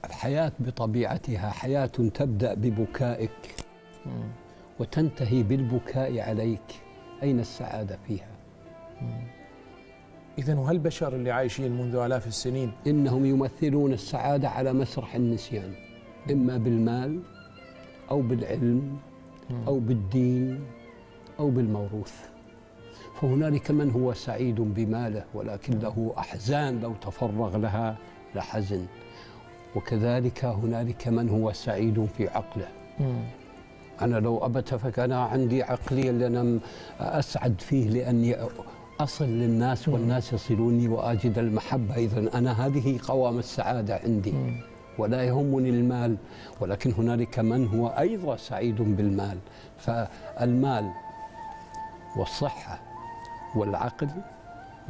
الحياة بطبيعتها حياة تبدأ ببكائك وتنتهي بالبكاء عليك. أين السعادة فيها؟ إذن وهل البشر اللي عايشين منذ آلاف السنين إنهم يمثلون السعادة على مسرح النسيان، إما بالمال أو بالعلم أو بالدين أو بالموروث. فهنالك من هو سعيد بماله ولكن له أحزان لو تفرغ لها لحزن، وكذلك هنالك من هو سعيد في عقله. أنا لو أبت فكان عندي عقلي لأنا أسعد فيه لأني أصل للناس والناس يصلوني وأجد المحبة. إذن أنا هذه قوام السعادة عندي ولا يهمني المال. ولكن هنالك من هو أيضا سعيد بالمال. فالمال والصحة والعقل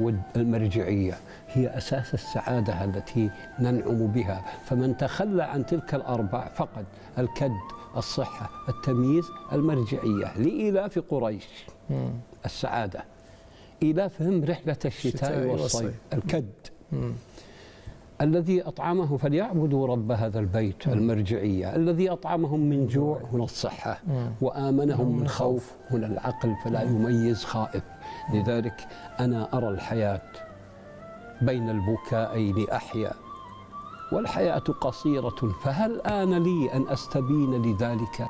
والمرجعية هي أساس السعادة التي ننعم بها. فمن تخلى عن تلك الأربع فقد الكد، الصحة، التمييز، المرجعية. لإيلاف قريش السعادة، إيلافهم رحلة الشتاء والصيف. الكد الذي أطعمه فليعبدوا رب هذا البيت. المرجعية الذي أطعمهم من جوع هنا الصحة، وآمنهم من خوف هنا العقل، فلا يميز خائف. لذلك أنا أرى الحياة بين البكائين أحيا، والحياة قصيرة، فهل آن لي أن أستبين لذلك؟